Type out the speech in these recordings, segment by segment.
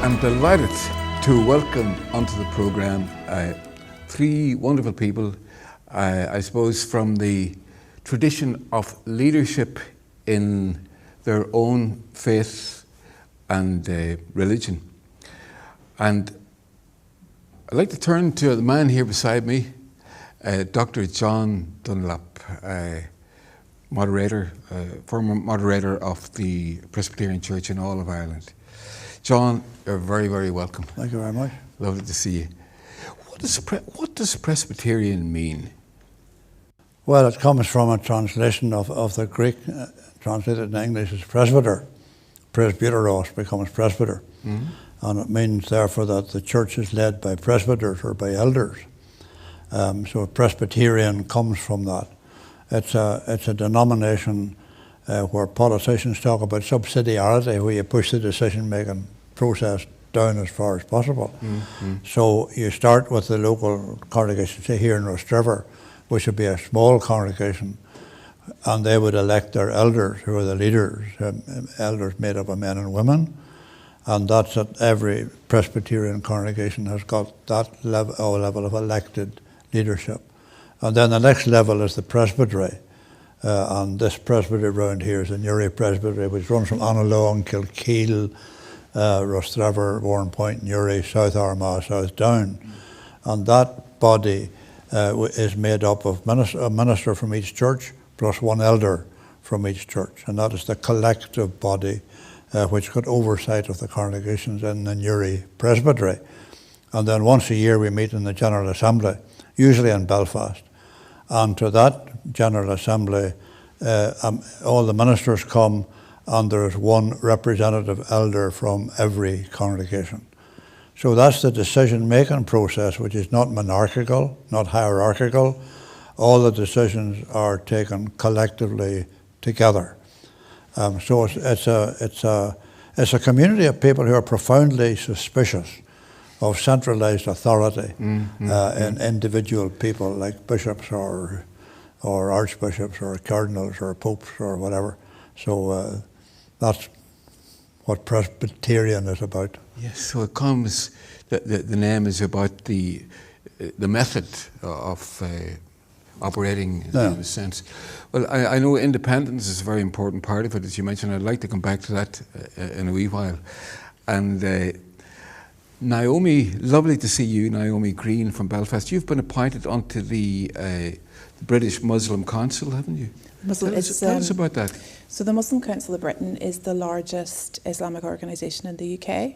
I'm delighted to welcome onto the programme three wonderful people, I suppose from the tradition of leadership in their own faith and religion. And I'd like to turn to the man here beside me, Dr. John Dunlop, moderator, former moderator of the Presbyterian Church in all of Ireland. John, you're very, very welcome. Thank you very much. Lovely to see you. What does Presbyterian mean? Well, it comes from a translation of the Greek, translated in English as presbyter. Presbyteros becomes presbyter. Mm-hmm. And it means, therefore, that the church is led by presbyters or by elders. So Presbyterian comes from that. It's a denomination where politicians talk about subsidiarity, where you push the decision-making process down as far as possible. Mm-hmm. So you start with the local congregation, say here in Rostriver, which would be a small congregation, and they would elect their elders, who are the leaders, elders made up of men and women, and that's at every Presbyterian congregation has got that level of elected leadership. And then the next level is the presbytery. And this presbytery round here is the Newry Presbytery, which runs from Annalone, Kilkeel, Rostrevor, Warrenpoint, Newry, South Armagh, South Down. And that body is made up of a minister from each church plus one elder from each church. And that is the collective body which got oversight of the congregations in the Newry Presbytery. And then once a year we meet in the General Assembly, usually in Belfast. And to that General Assembly, all the ministers come, and there is one representative elder from every congregation. So that's the decision-making process, which is not monarchical, not hierarchical. All the decisions are taken collectively together. So it's a community of people who are profoundly suspicious of centralized authority in individual people like bishops or archbishops or cardinals or popes or whatever. So that's what Presbyterian is about. Yes, so it comes, the name is about the method of operating in a sense. Well, I know independence is a very important part of it, as you mentioned. I'd like to come back to that in a wee while. And Naomi, lovely to see you, Naomi Green from Belfast. You've been appointed onto the British Muslim Council, haven't you? Tell us about that. So the Muslim Council of Britain is the largest Islamic organisation in the UK,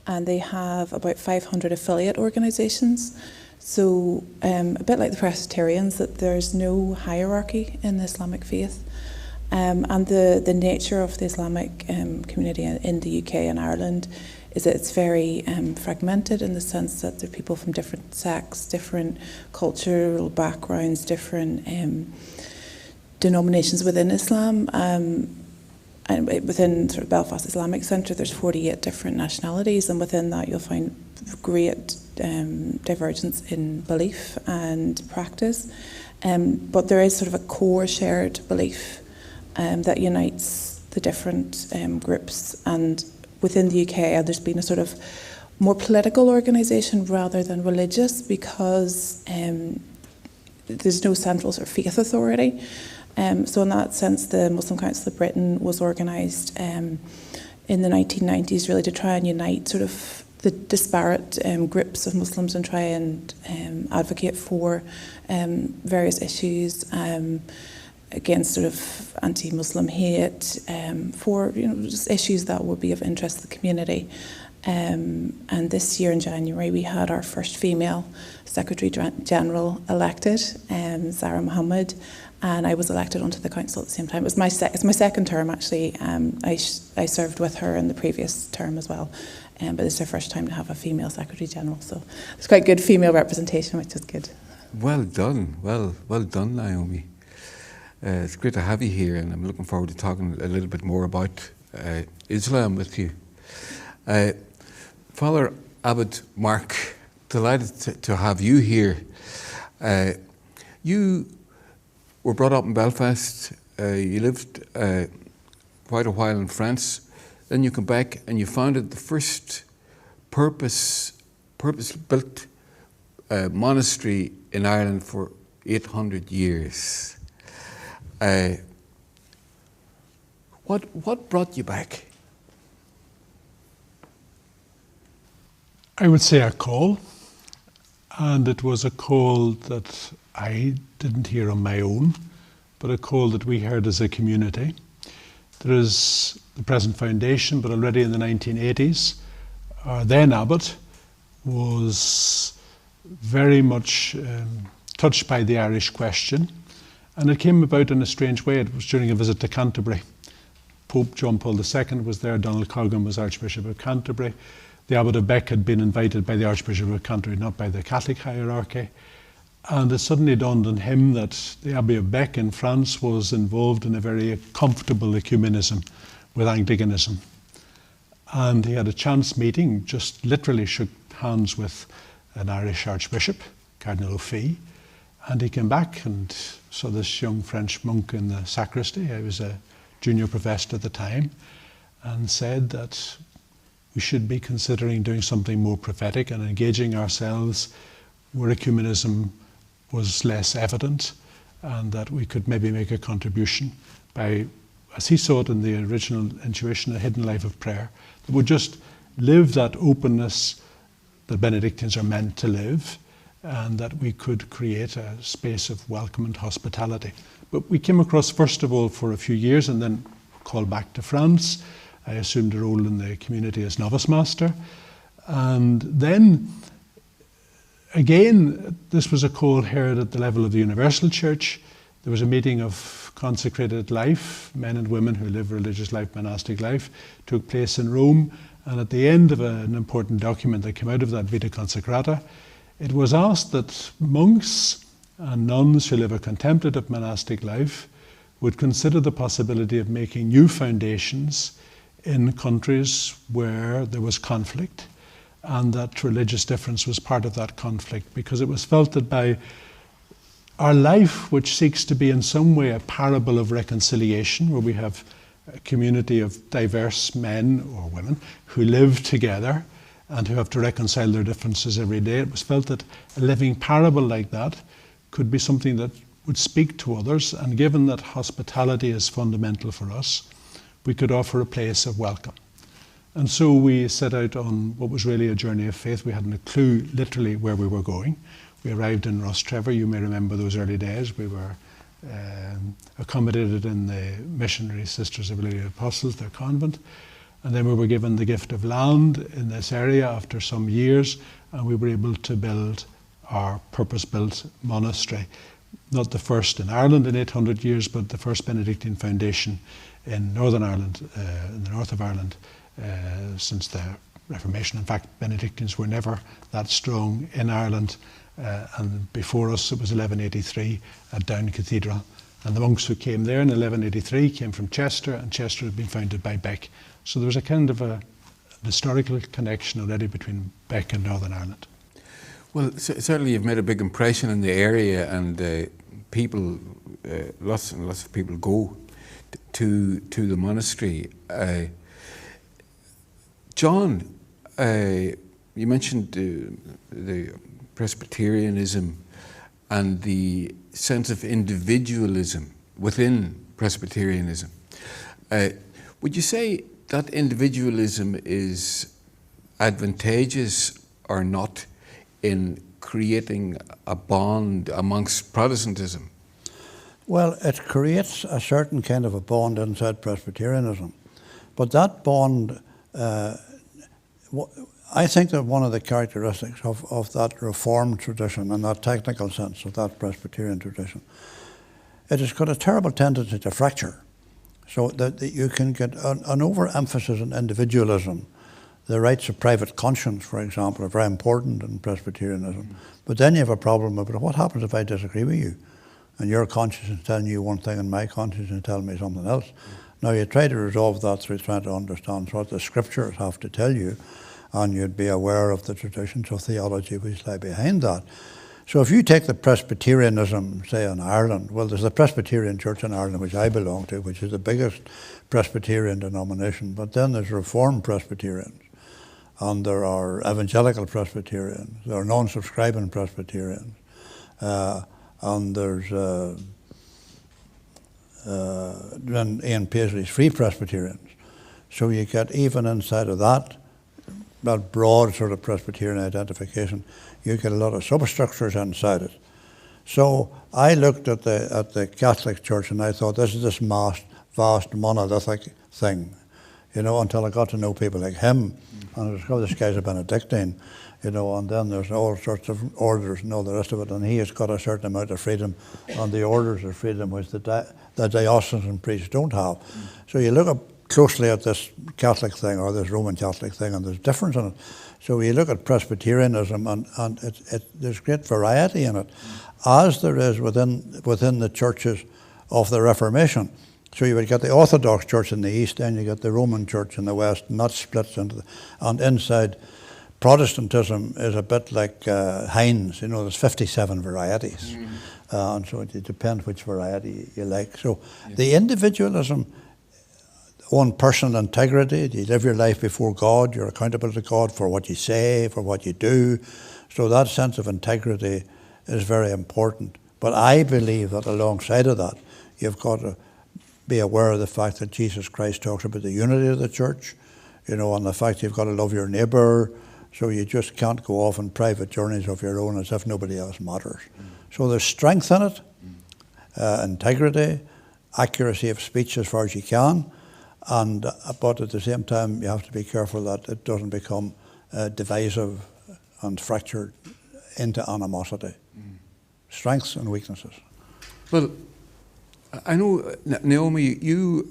and they have about 500 affiliate organisations. So a bit like the Presbyterians, that there's no hierarchy in the Islamic faith. And the nature of the Islamic community in the UK and Ireland is that it's very fragmented, in the sense that there are people from different sects, different cultural backgrounds, different denominations within Islam. And within sort of Belfast Islamic Centre, there's 48 different nationalities, and within that you'll find great divergence in belief and practice. But there is sort of a core shared belief that unites the different groups. And within the UK, there's been a sort of more political organisation rather than religious, because there's no central sort of faith authority. So in that sense, the Muslim Council of Britain was organised in the 1990s really to try and unite sort of the disparate groups of Muslims and try and advocate for various issues against sort of anti-Muslim hate, for just issues that would be of interest to the community. And this year in January we had our first female Secretary General elected, Zara Mohammed, and I was elected onto the council at the same time. It's my second term actually. I served with her in the previous term as well, but it's our first time to have a female Secretary General, so it's quite good female representation, which is good. Well done, well done, Naomi. It's great to have you here, and I'm looking forward to talking a little bit more about Islam with you. Father Abbot Mark, delighted to have you here. You were brought up in Belfast, you lived quite a while in France, then you come back and you founded the first purpose-built monastery in Ireland for 800 years. What brought you back? I would say a call, and it was a call that I didn't hear on my own, but a call that we heard as a community. There is the present foundation, but already in the 1980s, our then Abbot was very much touched by the Irish question, and it came about in a strange way. It was during a visit to Canterbury. Pope John Paul II was there, Donald Coggan was Archbishop of Canterbury. The Abbot of Bec had been invited by the Archbishop of Canterbury, not by the Catholic hierarchy. And it suddenly dawned on him that the Abbey of Bec in France was involved in a very comfortable ecumenism with Anglicanism. And he had a chance meeting, just literally shook hands with an Irish Archbishop, Cardinal O'Fee, and he came back and saw this young French monk in the sacristy. I was a junior professor at the time, and said that we should be considering doing something more prophetic and engaging ourselves where ecumenism was less evident, and that we could maybe make a contribution by, as he saw it in the original intuition, a hidden life of prayer that would just live that openness that Benedictines are meant to live, and that we could create a space of welcome and hospitality. But we came across, first of all, for a few years, and then called back to France. I assumed a role in the community as novice master. And then, again, this was a call heard at the level of the Universal Church. There was a meeting of consecrated life, men and women who live religious life, monastic life, took place in Rome. And at the end of an important document that came out of that Vita Consecrata, it was asked that monks and nuns who live a contemplative monastic life would consider the possibility of making new foundations in countries where there was conflict, and that religious difference was part of that conflict, because it was felt that by our life, which seeks to be in some way a parable of reconciliation, where we have a community of diverse men or women who live together and who have to reconcile their differences every day, it was felt that a living parable like that could be something that would speak to others, and given that hospitality is fundamental for us, we could offer a place of welcome. And so we set out on what was really a journey of faith. We hadn't a clue literally where we were going. We arrived in Rostrevor. You may remember those early days. We were accommodated in the Missionary Sisters of Our Lady of Apostles, their convent. And then we were given the gift of land in this area after some years, and we were able to build our purpose-built monastery. Not the first in Ireland in 800 years, but the first Benedictine foundation in Northern Ireland, in the north of Ireland, since the Reformation. In fact, Benedictines were never that strong in Ireland, and before us it was 1183 at Down Cathedral. And the monks who came there in 1183 came from Chester, and Chester had been founded by Bec. So there was a kind of an historical connection already between Bec and Northern Ireland. Well, certainly you've made a big impression in the area, and people, lots and lots of people go to the monastery. John, you mentioned the Presbyterianism and the sense of individualism within Presbyterianism. Would you say that individualism is advantageous or not in creating a bond amongst Protestantism? Well, it creates a certain kind of a bond inside Presbyterianism. But that bond, I think that one of the characteristics of that Reformed tradition and that technical sense of that Presbyterian tradition, it has got a terrible tendency to fracture. So that you can get an overemphasis on individualism. The rights of private conscience, for example, are very important in Presbyterianism. But then you have a problem about what happens if I disagree with you and your conscience is telling you one thing and my conscience is telling me something else. Now you try to resolve that through trying to understand what the scriptures have to tell you, and you'd be aware of the traditions of theology which lie behind that. So if you take the Presbyterianism, say in Ireland, well, there's the Presbyterian Church in Ireland, which I belong to, which is the biggest Presbyterian denomination, but then there's Reformed Presbyterians. and there are evangelical Presbyterians, there are non-subscribing Presbyterians, and there's Ian Paisley's Free Presbyterians. So you get, even inside of that broad sort of Presbyterian identification, you get a lot of substructures inside it. So I looked at the Catholic Church and I thought, this is this vast monolithic thing, until I got to know people like him, and I discovered this guy's a Benedictine, and then there's all sorts of orders and all the rest of it, and he has got a certain amount of freedom, and the orders of freedom which the diocesan priests don't have. So you look closely at this Catholic thing, or this Roman Catholic thing, and there's difference in it. So you look at Presbyterianism, and there's great variety in it, as there is within the churches of the Reformation. So you would get the Orthodox Church in the East, then you get the Roman Church in the West, and that splits into and inside Protestantism is a bit like Heinz, there's 57 varieties. And so it depends which variety you like. So the individualism on personal integrity, you live your life before God, you're accountable to God for what you say, for what you do. So that sense of integrity is very important. But I believe that alongside of that, you've got to be aware of the fact that Jesus Christ talks about the unity of the church, and the fact you've got to love your neighbour, so you just can't go off on private journeys of your own as if nobody else matters. So there's strength in it, integrity, accuracy of speech as far as you can, but at the same time you have to be careful that it doesn't become divisive and fractured into animosity. Strengths and weaknesses. Well, I know, Naomi, you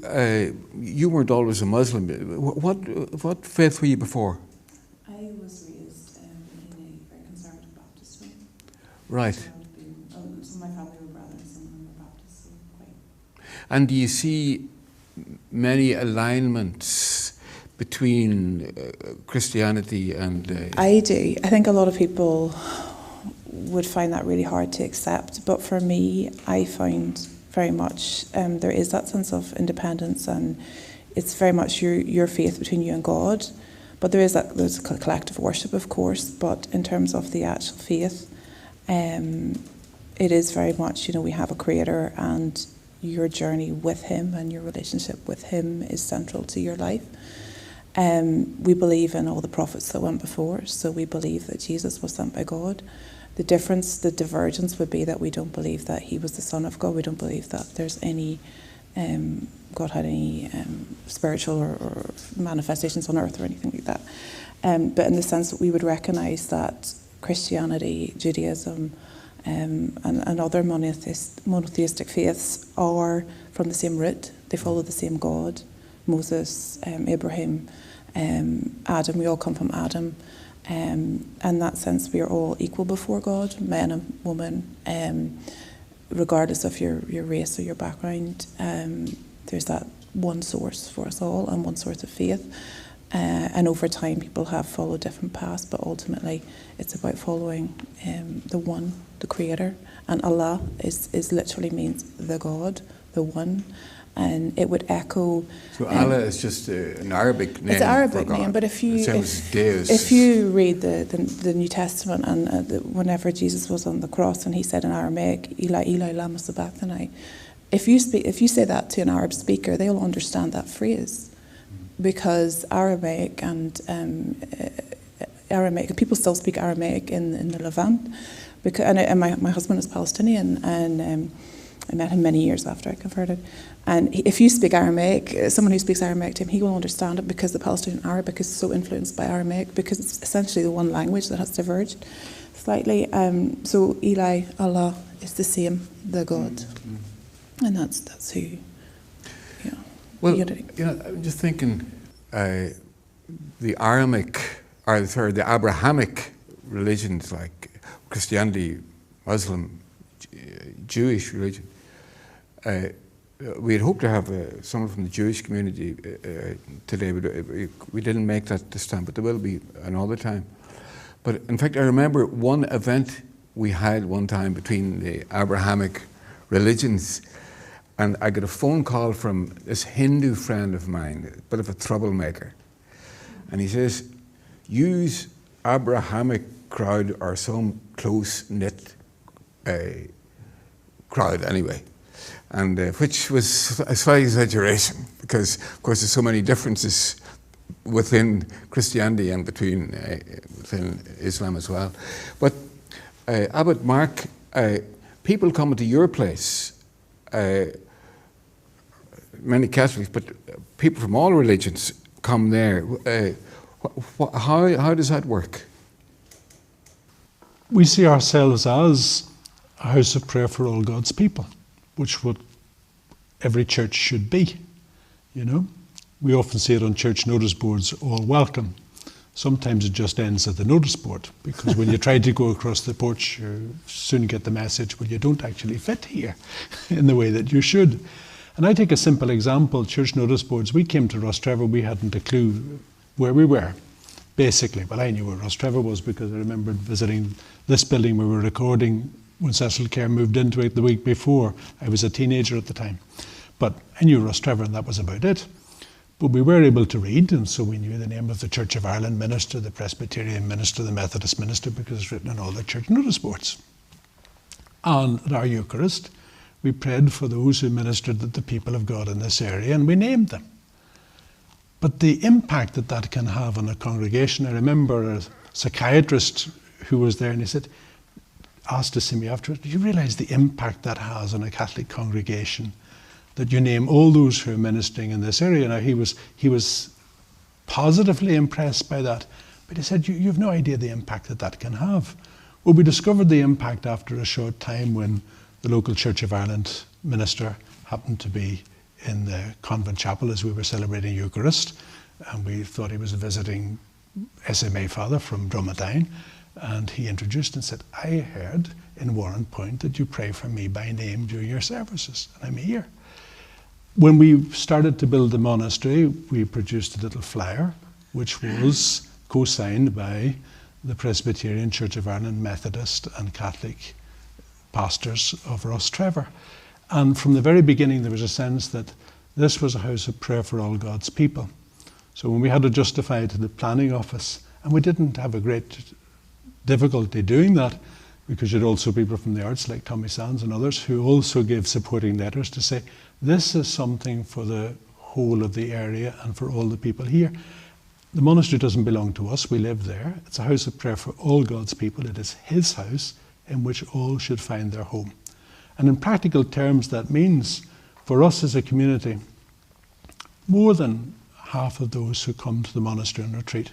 weren't always a Muslim. What faith were you before? I was raised in a very conservative Baptist home. Right. So my family were brothers and were Baptists. And do you see many alignments between Christianity and... I do. I think a lot of people would find that really hard to accept. But for me, I found very much there is that sense of independence, and it's very much your faith between you and God. But there's collective worship, of course, but in terms of the actual faith, it is very much, we have a creator, and your journey with him and your relationship with him is central to your life. We believe in all the prophets that went before, so we believe that Jesus was sent by God. The divergence would be that we don't believe that he was the Son of God. We don't believe that there's any, God had any spiritual or manifestations on earth or anything like that. But in the sense that we would recognise that Christianity, Judaism, and other monotheistic faiths are from the same root. They follow the same God. Moses, Abraham, Adam, we all come from Adam. In that sense, we are all equal before God, men and women, regardless of your race or your background. There's that one source for us all and one source of faith. And over time, people have followed different paths, but ultimately, it's about following the one, the Creator. And Allah is literally means the God, the one. And it would echo. So Allah is just an Arabic name. It's an Arabic for God. name, but if you read the New Testament, and whenever Jesus was on the cross and he said in Aramaic, Eli, Eli, lama sabachthani, if you say that to an Arab speaker, they'll understand that phrase, because Aramaic and people still speak Aramaic in the Levant, and my husband is Palestinian, and I met him many years after I converted. And if you speak Aramaic, someone who speaks Aramaic to him, he will understand it, because the Palestinian Arabic is so influenced by Aramaic, because it's essentially the one language that has diverged slightly. So Eli, Allah is the same, the God. And that's who, Well, I'm just thinking the Abrahamic religions like Christianity, Muslim, Jewish religion. We had hoped to have someone from the Jewish community today, but we didn't make that this time, but there will be another time. But in fact, I remember one event we had one time between the Abrahamic religions, and I got a phone call from this Hindu friend of mine, a bit of a troublemaker. And he says, use Abrahamic crowd or some close-knit crowd anyway, and which was a slight exaggeration because, of course, there's so many differences within Christianity and within Islam as well. But Abbot Mark, people come to your place, many Catholics, but people from all religions come there. How does that work? We see ourselves as a house of prayer for all God's people, which what every church should be, you know. We often see it on church notice boards, all welcome. Sometimes it just ends at the notice board, because when you try to go across the porch, you soon get the message, well, you don't actually fit here in the way that you should. And I take a simple example, church notice boards. We came to Rostrevor, we hadn't a clue where we were, basically. Well, I knew where Rostrevor was because I remembered visiting this building we were recording when Cecil Kerr moved into it the week before. I was a teenager at the time. But I knew Rostrevor and that was about it. But we were able to read, and so we knew the name of the Church of Ireland minister, the Presbyterian minister, the Methodist minister, because it's written on all the church notice boards. And at our Eucharist, we prayed for those who ministered to the people of God in this area, and we named them. But the impact that that can have on a congregation, I remember a psychiatrist who was there, and he said, asked to see me afterwards, do you realise the impact that has on a Catholic congregation, that you name all those who are ministering in this area? Now, he was positively impressed by that, but he said, you've no idea the impact that that can have. Well, we discovered the impact after a short time when the local Church of Ireland minister happened to be in the convent chapel as we were celebrating Eucharist, and we thought he was a visiting SMA father from Drummadine, and he introduced and said, I heard in Warren Point that you pray for me by name during your services, and I'm here. When we started to build the monastery, we produced a little flyer, which was co-signed by the Presbyterian, Church of Ireland, Methodist and Catholic pastors of Rostrevor. And from the very beginning, there was a sense that this was a house of prayer for all God's people. So when we had to justify it to the planning office, and we didn't have a great difficulty doing that, because you'd also people from the arts like Tommy Sands and others who also gave supporting letters to say, this is something for the whole of the area and for all the people here. The monastery doesn't belong to us, we live there. It's a house of prayer for all God's people. It is his house in which all should find their home. And in practical terms, that means for us as a community, more than half of those who come to the monastery and retreat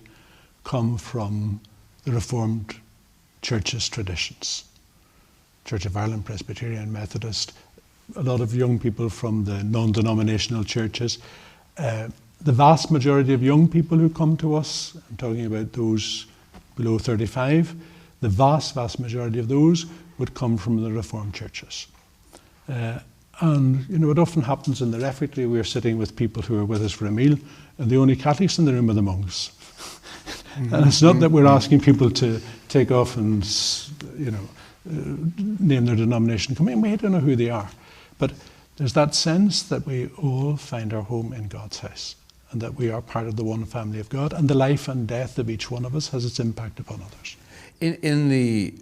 come from the Reformed Church's traditions. Church of Ireland, Presbyterian, Methodist, a lot of young people from the non-denominational churches. The vast majority of young people who come to us, I'm talking about those below 35, the vast majority of those would come from the Reformed churches. And you know, it often happens in the refectory, we're sitting with people who are with us for a meal, and the only Catholics in the room are the monks. And it's not that we're asking people to take off and, you know, name their denomination. Come in, we don't know who they are. But there's that sense that we all find our home in God's house, and that we are part of the one family of God, and the life and death of each one of us has its impact upon others. In the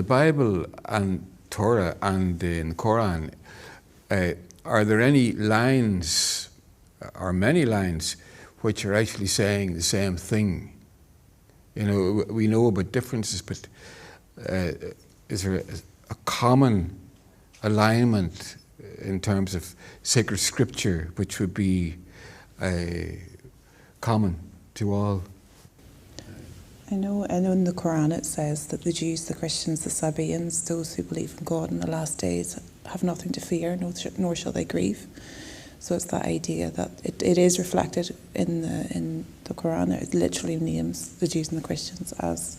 Bible and Torah and in the Quran, are there any lines, or many lines, which are actually saying the same thing? You know, we know about differences, but is there a common alignment in terms of sacred scripture, which would be common to all? I know in the Quran it says that the Jews, the Christians, the Sabaeans, those who believe in God in the last days, have nothing to fear, nor shall they grieve. So it's that idea that it is reflected in the Quran. It literally names the Jews and the Christians as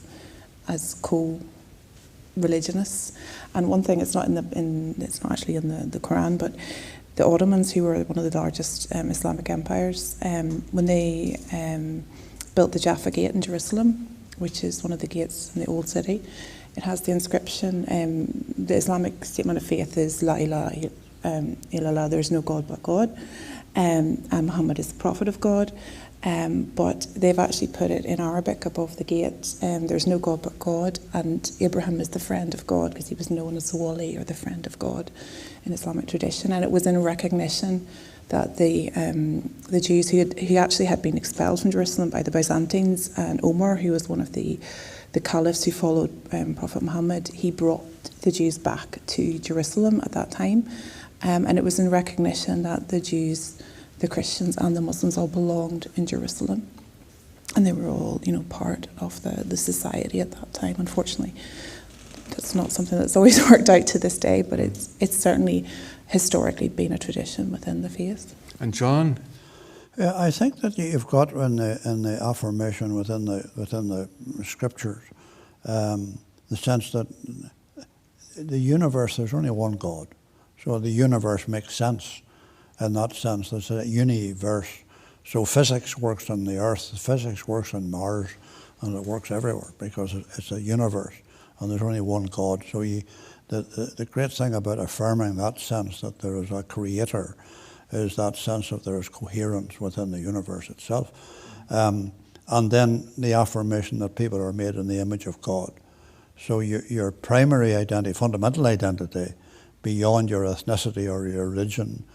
co-religionists. And one thing, it's not actually in the Quran, but the Ottomans, who were one of the largest Islamic empires, when they built the Jaffa Gate in Jerusalem, which is one of the gates in the old city, it has the inscription, the Islamic statement of faith is La ilaha illallah, there is no God but God, and Muhammad is the prophet of God. But they've actually put it in Arabic above the gate. There's no God but God, and Abraham is the friend of God because he was known as the Wali, or the friend of God, in Islamic tradition. And it was in recognition that the Jews who actually had been expelled from Jerusalem by the Byzantines, and Omar, who was one of the caliphs who followed Prophet Muhammad, he brought the Jews back to Jerusalem at that time. And it was in recognition that the Jews, the Christians and the Muslims all belonged in Jerusalem. And they were all, part of the society at that time. Unfortunately, that's not something that's always worked out to this day, but it's certainly historically been a tradition within the faith. And John? Yeah, I think that you've got in the affirmation within the scriptures, the sense that the universe, there's only one God. So the universe makes sense in that sense. There's a universe. So physics works on the earth, physics works on Mars, and it works everywhere because it's a universe, and there's only one God. So the great thing about affirming that sense that there is a creator is that sense that there is coherence within the universe itself. And then the affirmation that people are made in the image of God. So your primary identity, fundamental identity, beyond your ethnicity or your religion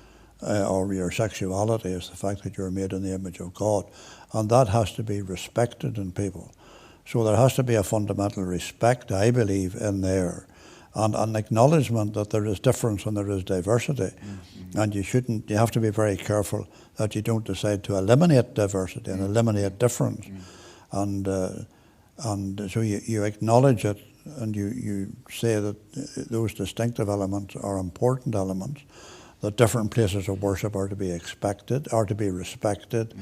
or your sexuality, is the fact that you're made in the image of God. And that has to be respected in people. So there has to be a fundamental respect, I believe, in there, and an acknowledgement that there is difference and there is diversity. Mm-hmm. And you have to be very careful that you don't decide to eliminate diversity and eliminate difference. Mm-hmm. And so you acknowledge it, and you say that those distinctive elements are important elements, that different places of worship are to be expected, are to be respected,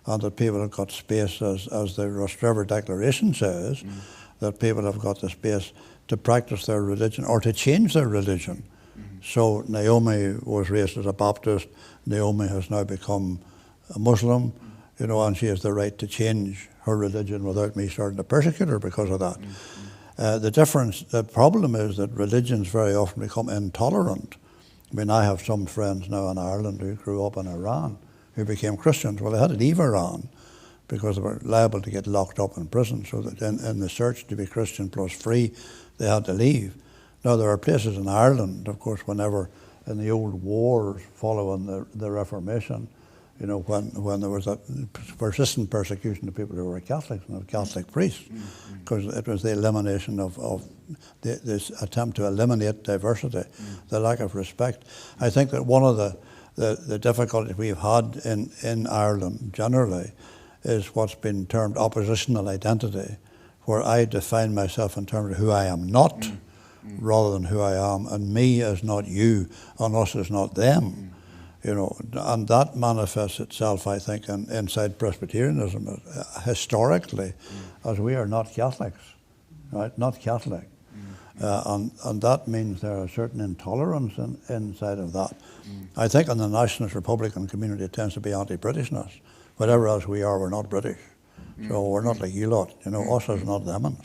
and that people have got space, as the Rust River Declaration says, that people have got the space to practice their religion or to change their religion. So Naomi was raised as a Baptist. Naomi has now become a Muslim, and she has the right to change her religion without me starting to persecute her because of that. The problem is that religions very often become intolerant. I mean, I have some friends now in Ireland who grew up in Iran who became Christians. Well, they had to leave Iran because they were liable to get locked up in prison. So that in the search to be Christian plus free, they had to leave. Now, there are places in Ireland, of course, whenever in the old wars following the Reformation, when there was that persistent persecution of people who were Catholics and of Catholic priests, because it was the elimination of this attempt to eliminate diversity, the lack of respect. I think that one of the difficulties we've had in Ireland generally is what's been termed oppositional identity, where I define myself in terms of who I am not, rather than who I am, and me is not you, and us is not them. And that manifests itself, I think, inside Presbyterianism historically, as we are not Catholics, right? Not Catholic. And that means there is a certain intolerance inside of that. I think in the nationalist Republican community it tends to be anti-Britishness. Whatever else we are, we're not British. So we're not like you lot, us is not them,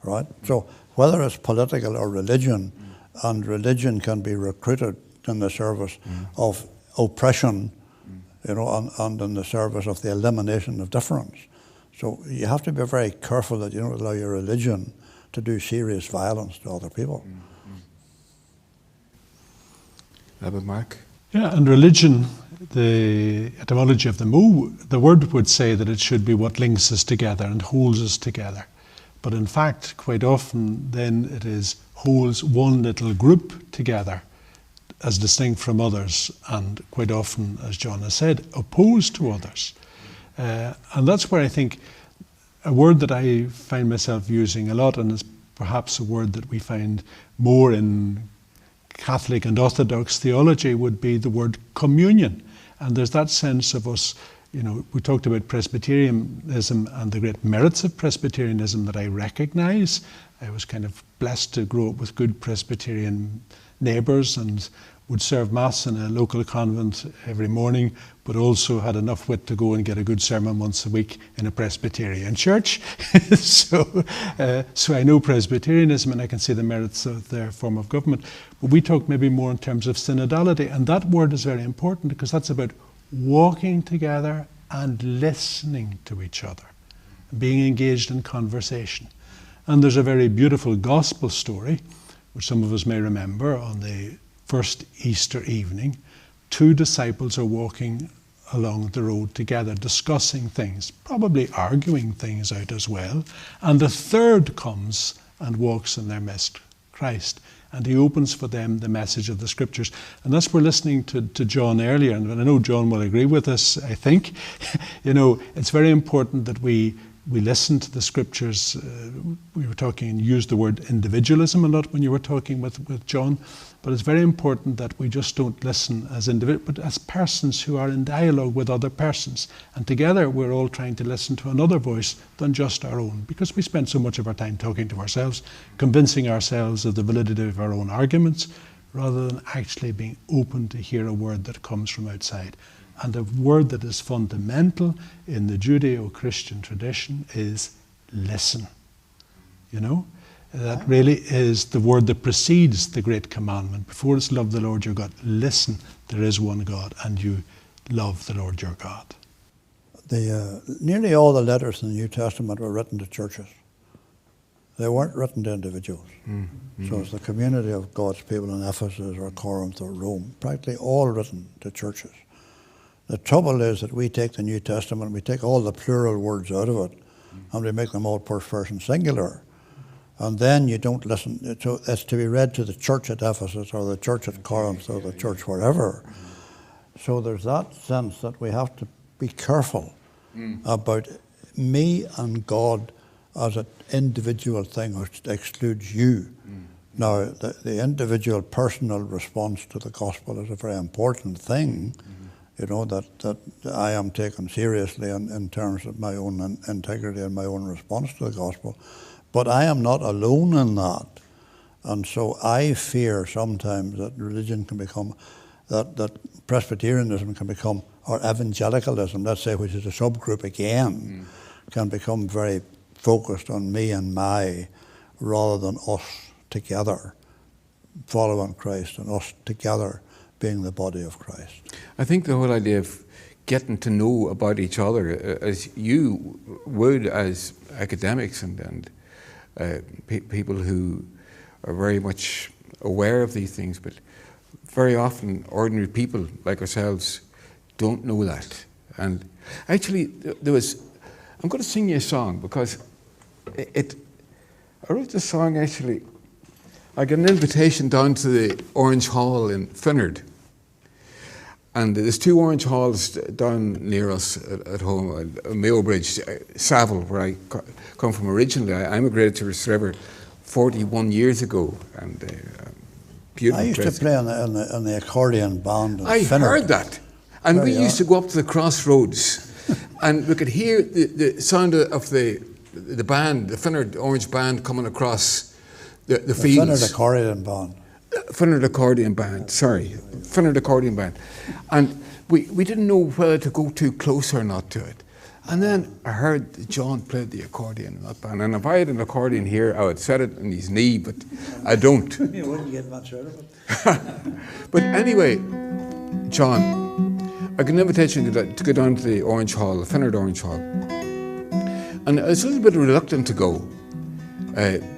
right? So whether it's political or religion, and religion can be recruited in the service of oppression, and in the service of the elimination of difference. So you have to be very careful that you don't allow your religion to do serious violence to other people. Abbot Mark? Yeah, and religion, the etymology of the word would say that it should be what links us together and holds us together. But in fact, quite often then it holds one little group together as distinct from others, and quite often, as John has said, opposed to others. And that's where I think a word that I find myself using a lot, and is perhaps a word that we find more in Catholic and Orthodox theology, would be the word communion. And there's that sense of us, we talked about Presbyterianism and the great merits of Presbyterianism that I recognise. I was kind of blessed to grow up with good Presbyterian neighbours and would serve Mass in a local convent every morning, but also had enough wit to go and get a good sermon once a week in a Presbyterian church. So I know Presbyterianism and I can see the merits of their form of government. But we talk maybe more in terms of synodality, and that word is very important because that's about walking together and listening to each other, being engaged in conversation. And there's a very beautiful gospel story, which some of us may remember, on the first Easter evening. 2 disciples are walking along the road together, discussing things, probably arguing things out as well. And the third comes and walks in their midst, Christ. And he opens for them the message of the Scriptures. And that's we're listening to John earlier, and I know John will agree with us, I think. It's very important that we listen to the Scriptures. We were talking and used the word individualism a lot when you were talking with John. But it's very important that we just don't listen as individuals, but as persons who are in dialogue with other persons. And together we're all trying to listen to another voice than just our own, because we spend so much of our time talking to ourselves, convincing ourselves of the validity of our own arguments, rather than actually being open to hear a word that comes from outside. And the word that is fundamental in the Judeo-Christian tradition is listen. That really is the word that precedes the great commandment. Before it's love the Lord your God, listen, there is one God, and you love the Lord your God. Nearly all the letters in the New Testament were written to churches. They weren't written to individuals. Mm-hmm. So it's the community of God's people in Ephesus or Corinth or Rome, practically all written to churches. The trouble is that we take the New Testament, we take all the plural words out of it, and we make them all first person singular. And then you don't listen. It's to be read to the church at Ephesus or the church at Corinth or the church wherever. So there's that sense that we have to be careful about me and God as an individual thing which excludes you. Now, the individual personal response to the gospel is a very important thing, that I am taken seriously in terms of my own integrity and my own response to the gospel. But I am not alone in that. And so I fear sometimes that religion can become, that Presbyterianism can become, or evangelicalism, let's say, which is a subgroup again, can become very focused on me and my, rather than us together following Christ and us together being the body of Christ. I think the whole idea of getting to know about each other, as you would as academics and people who are very much aware of these things, but very often ordinary people like ourselves don't know that. And actually, I'm going to sing you a song, because I wrote this song actually. I got an invitation down to the Orange Hall in Finnard. And there's 2 Orange Halls down near us at home, Mayo Bridge, Saville, where I come from originally. I immigrated to Riss River 41 years ago. And beautiful I used place. to play on the accordion band in I Finnard. heard that. And we used to go up to the crossroads and we could hear the sound of the band, the Finnard Orange Band coming across the fields. Finnard accordion band. Finnard accordion band, sorry. Finnard accordion band. And we didn't know whether to go too close or not to it. And then I heard that John played the accordion in that band. And if I had an accordion here, I would set it on his knee, but I don't. You wouldn't get much out of it. But anyway, John, I got an invitation to go down to the Orange Hall, the Finnard Orange Hall. And I was a little bit reluctant to go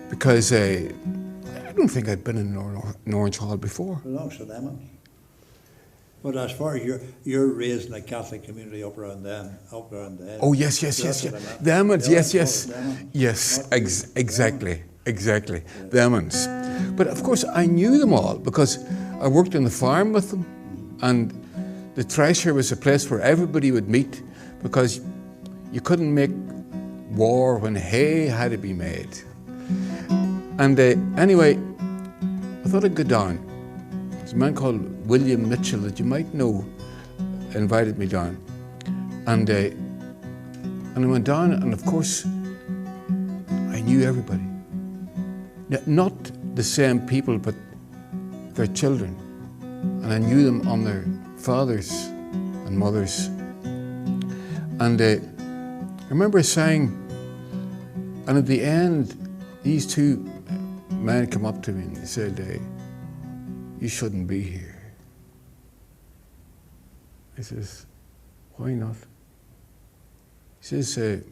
because I don't think I'd been in an Orange Hall before. It belongs to them. But as far as you're raised in a Catholic community up around then. Oh yes. The Emmons, yes, exactly. The Emmons. But of course I knew them all because I worked on the farm with them, and the Thresher was a place where everybody would meet, because you couldn't make war when hay had to be made. And anyway, I thought I'd go down. There's a man called William Mitchell that you might know invited me down. And I went down, and of course, I knew everybody. Not the same people, but their children. And I knew them on their fathers and mothers. And I remember saying, and at the end, these 2 men come up to me and they said, you shouldn't be here. I says, why not? He says,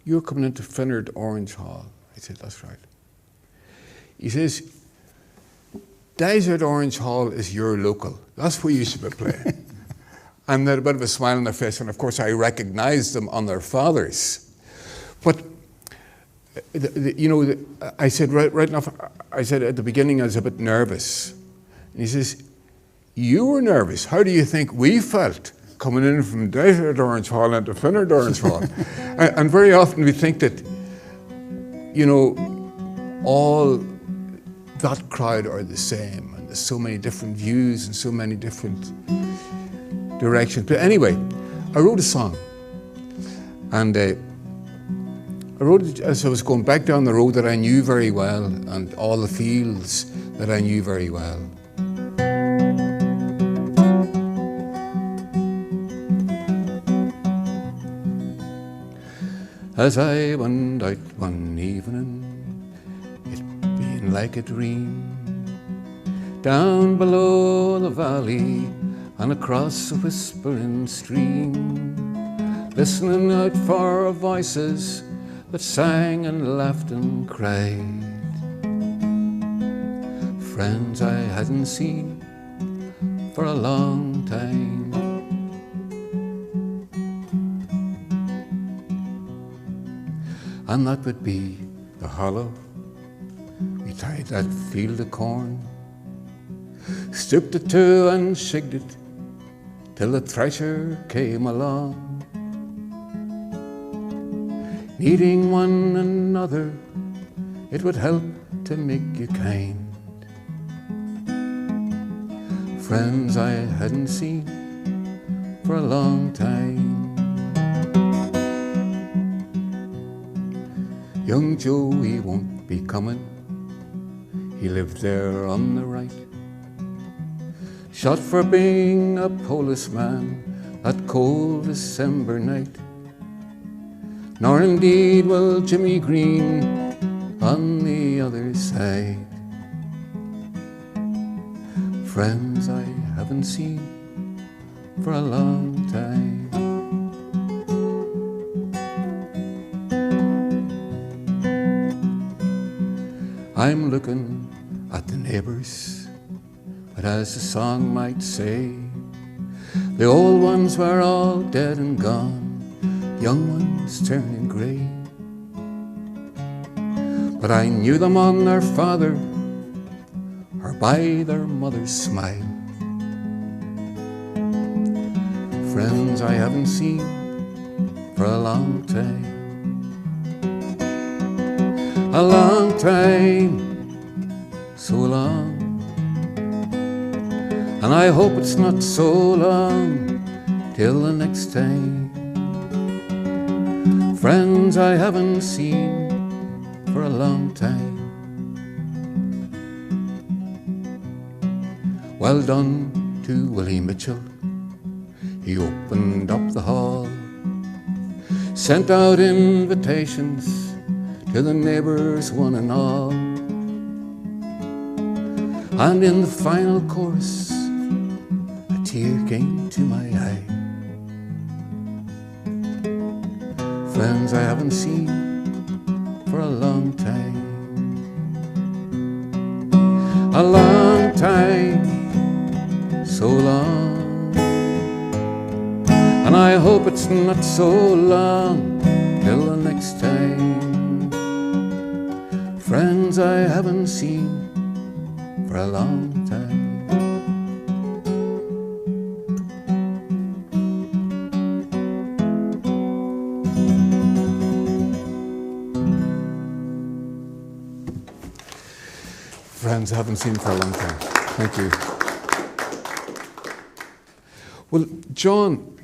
you're coming into Finnard Orange Hall. I said, that's right. He says, Desert Orange Hall is your local. That's where you should be playing. And they had a bit of a smile on their face, and of course I recognised them on their fathers. But, I said right enough, I said at the beginning I was a bit nervous. And he says, you were nervous. How do you think we felt coming in from Desert Orange Hall into Finnard Orange Hall? And very often we think that, all that crowd are the same, and there's so many different views and so many different directions. But anyway, I wrote a song, and I wrote it as I was going back down the road that I knew very well, and all the fields that I knew very well. As I went out one evening, it being like a dream, down below the valley and across a whispering stream, listening out for voices that sang and laughed and cried, friends I hadn't seen for a long time. And that would be the hollow. We tied that field of corn, stooped it to and shigged it till the thresher came along, needing one another, it would help to make you kind. Friends I hadn't seen for a long time. Young Joe, he won't be coming, he lived there on the right, shot for being a policeman that cold December night. Nor indeed will Jimmy Green on the other side. Friends I haven't seen for a long time. I'm looking at the neighbours, but as the song might say, the old ones were all dead and gone, young ones turning grey. But I knew them on their father or by their mother's smile. Friends I haven't seen for a long time. A long time, so long, and I hope it's not so long till the next time. Friends I haven't seen for a long time. Well done to Willie Mitchell, he opened up the hall, sent out invitations to the neighbours one and all, and in the final chorus a tear came to my eye. Friends I haven't seen for a long time. A long time, so long, and I hope it's not so long till the next time. Friends I haven't seen for a long time. Friends I haven't seen for a long time. Thank you. Well, John,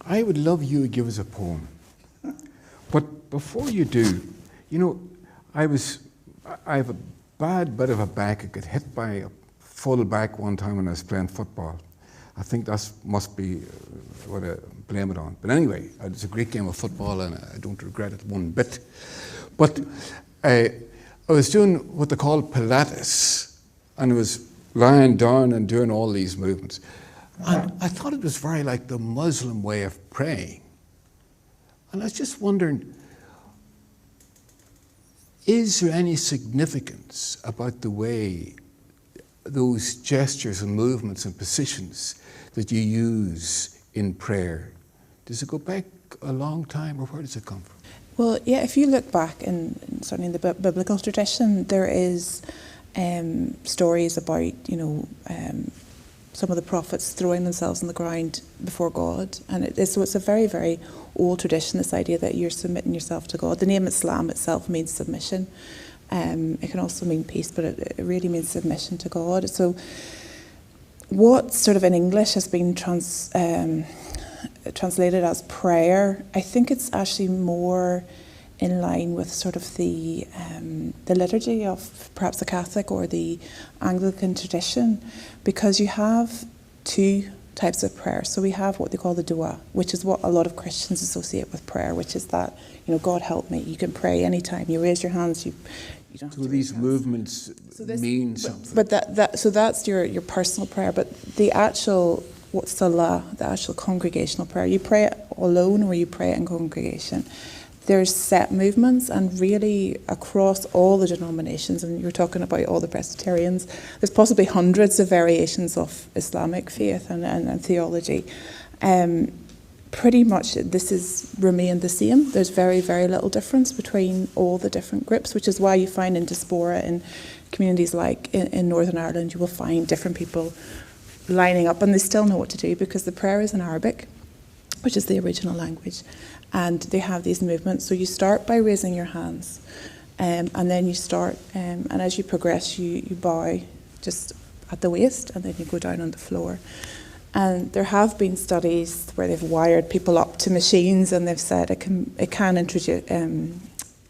I would love you to give us a poem. But before you do, I have a bad bit of a back. I got hit by a full back one time when I was playing football. I think that must be what I blame it on. But anyway, it's a great game of football and I don't regret it one bit. But I was doing what they call Pilates, and I was lying down and doing all these movements. And I thought it was very like the Muslim way of praying. And I was just wondering, is there any significance about the way those gestures and movements and positions that you use in prayer? Does it go back a long time, or where does it come from? Well, yeah, if you look back certainly in the biblical tradition, there is stories about, some of the prophets throwing themselves on the ground before God. And so it's a very, very old tradition, this idea that you're submitting yourself to God. The name Islam itself means submission. It can also mean peace, but it really means submission to God. So what sort of in English has been translated as prayer, I think it's actually more in line with sort of the liturgy of perhaps the Catholic or the Anglican tradition, because you have two types of prayer. So we have what they call the dua, which is what a lot of Christians associate with prayer, which is that, God help me. You can pray anytime. You raise your hands. You don't have So to these raise your hands. movements mean something. But so that's your personal prayer. But the actual what's salah, the actual congregational prayer, you pray it alone or you pray it in congregation. There's set movements, and really across all the denominations, and you're talking about all the Presbyterians, there's possibly hundreds of variations of Islamic faith and theology. Pretty much this has remained the same. There's very, very little difference between all the different groups, which is why you find in diaspora, in communities like in Northern Ireland, you will find different people lining up, and they still know what to do because the prayer is in Arabic, which is the original language. And they have these movements. So you start by raising your hands, and then you start, and as you progress, you bow just at the waist, and then you go down on the floor. And there have been studies where they've wired people up to machines, and they've said it can introduce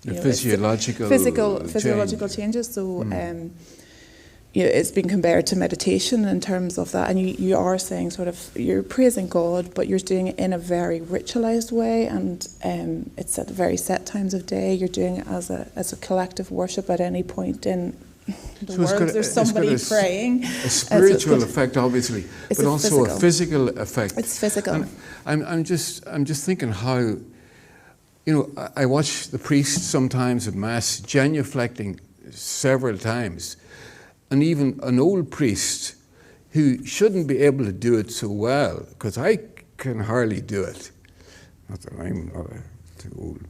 physiological changes. So it's been compared to meditation in terms of that, and you are saying sort of you're praising God, but you're doing it in a very ritualized way, and it's at very set times of day. You're doing it as a collective worship at any point in the world. There's somebody praying. A spiritual effect, obviously, but also a physical effect. It's physical. And I'm just thinking how, I watch the priest sometimes at Mass genuflecting several times. And even an old priest who shouldn't be able to do it so well, because I can hardly do it. Not that I'm not too old.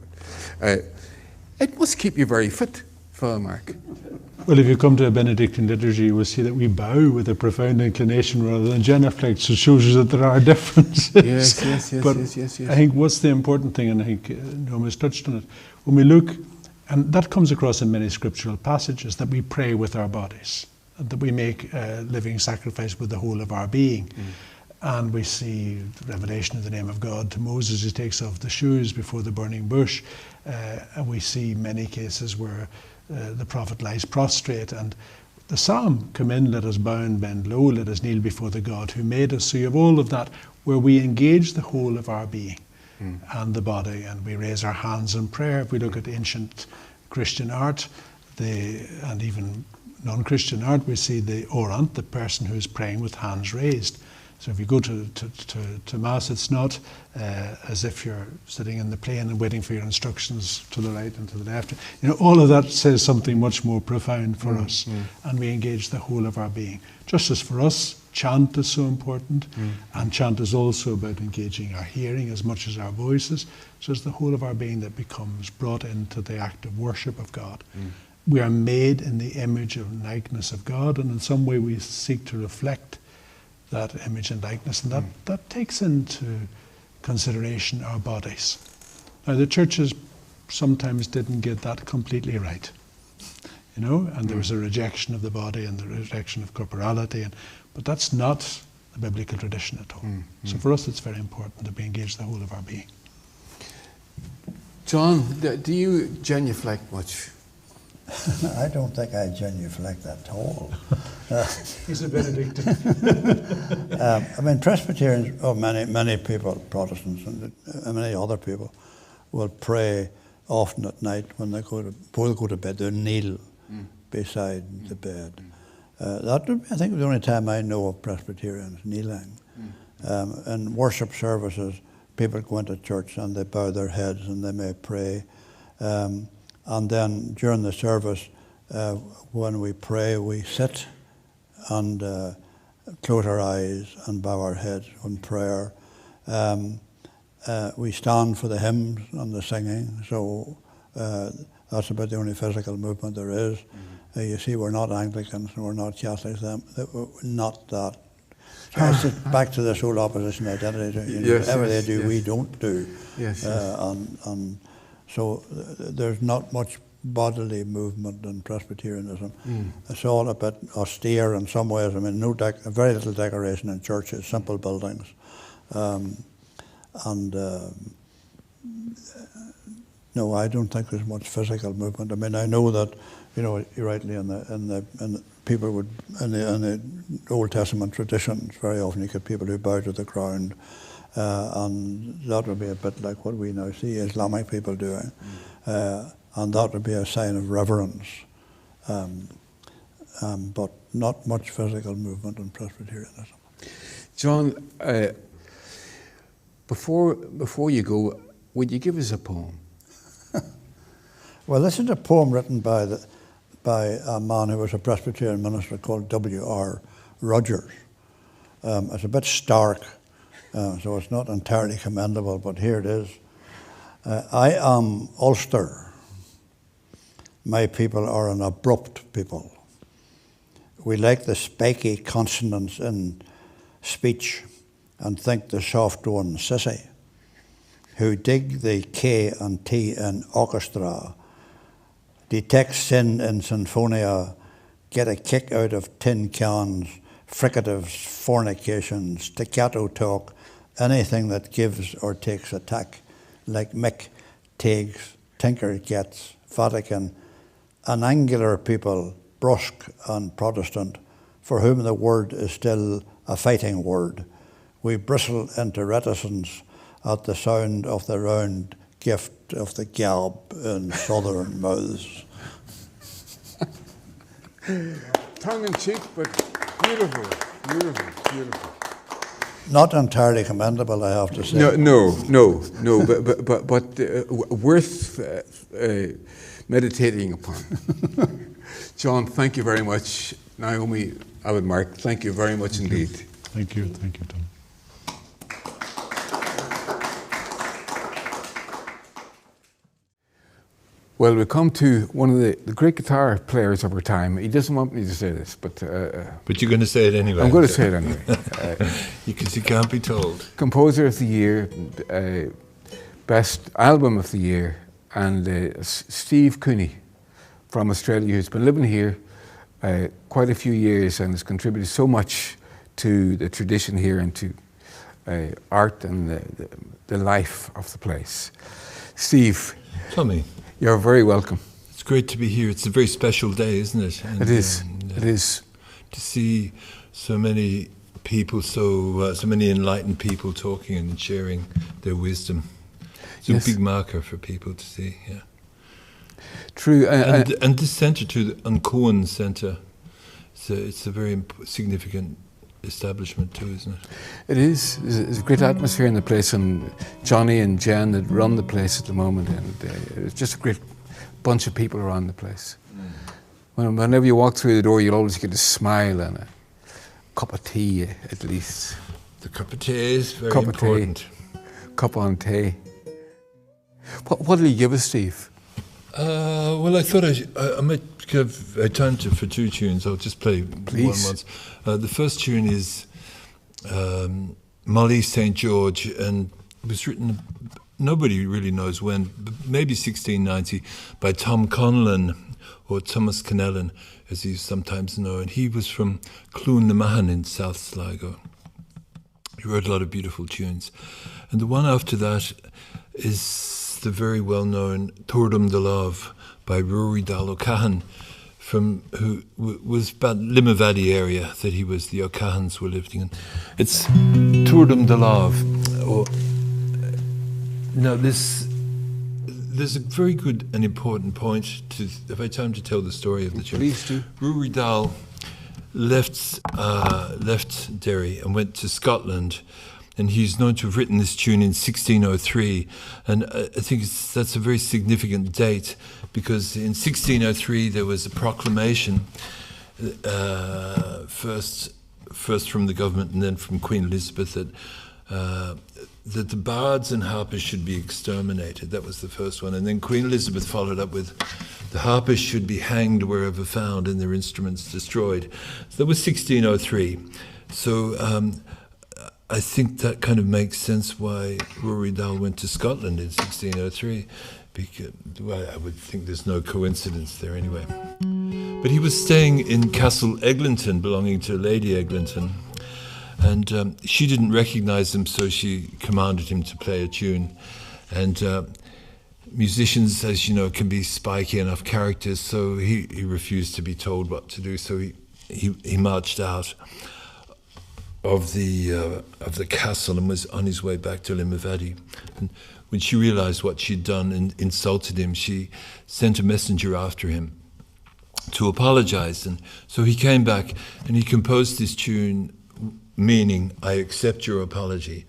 It must keep you very fit, Father Mark. Well, if you come to a Benedictine liturgy, you will see that we bow with a profound inclination rather than genuflect, so it shows you that there are differences. Yes. But I think what's the important thing, and I think Naomi's touched on it, when we look, and that comes across in many scriptural passages, that we pray with our bodies, that we make a living sacrifice with the whole of our being. And we see the revelation of the name of God to Moses, who takes off the shoes before the burning bush. And we see many cases where the prophet lies prostrate, and the psalm, come in, let us bow and bend low, let us kneel before the God who made us. So you have all of that where we engage the whole of our being and the body, and we raise our hands in prayer. If we look at ancient Christian art, and even non-Christian art, we see the orant, the person who is praying with hands raised. So if you go to Mass, it's not as if you're sitting in the plane and waiting for your instructions to the right and to the left. All of that says something much more profound for us, and we engage the whole of our being. Just as for us, chant is so important, and chant is also about engaging our hearing as much as our voices. So it's the whole of our being that becomes brought into the act of worship of God. We are made in the image and likeness of God, and in some way we seek to reflect that image and likeness, and that takes into consideration our bodies. Now, the churches sometimes didn't get that completely right, and there was a rejection of the body and the rejection of corporality, but that's not the biblical tradition at all. So for us, it's very important that we engage the whole of our being. John, do you genuflect much? I don't think I genuflect at all. He's a Benedictine. Presbyterians, or many people, Protestants and many other people, will pray often at night when they before they go to bed. They kneel beside the bed. That, I think, is the only time I know of Presbyterians kneeling. In worship services, people go into church and they bow their heads and they may pray. And then during the service, when we pray, we sit and close our eyes and bow our heads in prayer. We stand for the hymns and the singing, so that's about the only physical movement there is. You see, we're not Anglicans and we're not Catholics, not that. So it's back to this whole opposition identity. Whatever they do, we don't do. And so there's not much bodily movement in Presbyterianism. It's all a bit austere in some ways. I mean, very little decoration in churches, simple buildings. No, I don't think there's much physical movement. I mean, I know that, rightly in the people would in the Old Testament traditions, very often you get people who bow to the ground, and that would be a bit like what we now see Islamic people doing, and that would be a sign of reverence, but not much physical movement in Presbyterianism. John, before you go, would you give us a poem? Well, this is a poem written by a man who was a Presbyterian minister called W.R. Rogers. It's a bit stark, so it's not entirely commendable, but here it is. I am Ulster. My people are an abrupt people. We like the spiky consonants in speech and think the soft one sissy, who dig the K and T in orchestra, detect sin in sinfonia, get a kick out of tin cans, fricatives, fornications, staccato talk, anything that gives or takes a tack, like Mick, takes, Tinker gets, Vatican, an angular people, brusque and Protestant, for whom the word is still a fighting word. We bristle into reticence at the sound of the round gift of the galb in southern mouths. Tongue in cheek, but beautiful. Not entirely commendable, I have to say. No, but worth meditating upon. John, thank you very much. Naomi, Abbot Mark, thank you very much indeed. Thank you, Tom. Well, we come to one of the great guitar players of our time. He doesn't want me to say this, but you're going to say it anyway. I'm going to say it anyway. Because you can't be told. Composer of the Year, Best Album of the Year, and Steve Cooney from Australia, who's been living here quite a few years and has contributed so much to the tradition here and to art and the life of the place. Steve. Tommy. You're very welcome. It's great to be here. It's a very special day, isn't it? And, it is. It is. To see so many people, so many enlightened people talking and sharing their wisdom. It's a big marker for people to see. Yeah. True. And this centre too, the Cohen Centre. It's a very significant establishment too, isn't it? It is. There's a great atmosphere in the place, and Johnny and Jen that run the place at the moment, and it's just a great bunch of people around the place. Whenever you walk through the door, you'll always get a smile and a cup of tea, at least. The cup of tea is very important. Cup on tea. What will you give us, Steve? Well, I thought I might give time for two tunes. I'll just play one once. The first tune is Molly St. George, and it was written, nobody really knows when, but maybe 1690, by Tom Conlon, or Thomas Connellan, as he's sometimes known. He was from Clúnamahan in South Sligo. He wrote a lot of beautiful tunes. And the one after that is the very well-known Tuairdam de Love by Rory Dal O'Cahan, who was about Limavady area that the O'Cahans were living in. It's Tuairdam de Love. Now there's a very good and important point if I have time to tell the story of the church. Please do. Rory Dal left Derry and went to Scotland, and he's known to have written this tune in 1603. And I think that's a very significant date, because in 1603 there was a proclamation, first from the government and then from Queen Elizabeth, that the bards and harpers should be exterminated. That was the first one. And then Queen Elizabeth followed up with, the harpers should be hanged wherever found and their instruments destroyed. So that was 1603. So I think that kind of makes sense why Rory Dahl went to Scotland in 1603. Because, well, I would think there's no coincidence there anyway. But he was staying in Castle Eglinton, belonging to Lady Eglinton. And she didn't recognize him, so she commanded him to play a tune. And musicians, as you know, can be spiky enough characters, so he refused to be told what to do. So he marched out of the castle and was on his way back to Limavady. And when she realized what she'd done and insulted him, she sent a messenger after him to apologize. And so he came back and he composed this tune, meaning, I accept your apology.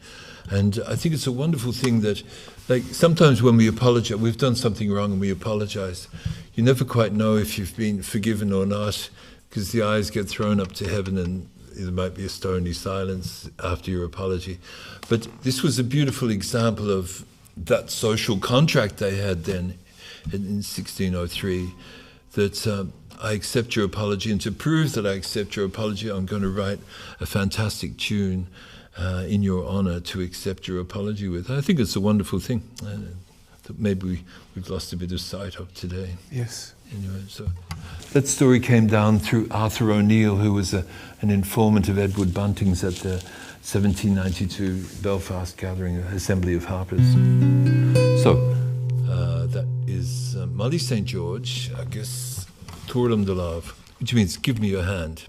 And I think it's a wonderful thing that, like, sometimes when we apologize, we've done something wrong and we apologize, you never quite know if you've been forgiven or not, because the eyes get thrown up to heaven and there might be a stony silence after your apology. But this was a beautiful example of that social contract they had then in 1603, that I accept your apology, and to prove that I accept your apology, I'm going to write a fantastic tune in your honour to accept your apology with. I think it's a wonderful thing that maybe we've lost a bit of sight of today. Yes. Anyway, so that story came down through Arthur O'Neill, who was an informant of Edward Bunting's at the 1792 Belfast gathering, Assembly of Harpers. So that is Molly St. George, I guess, Torlam de Love, which means give me your hand.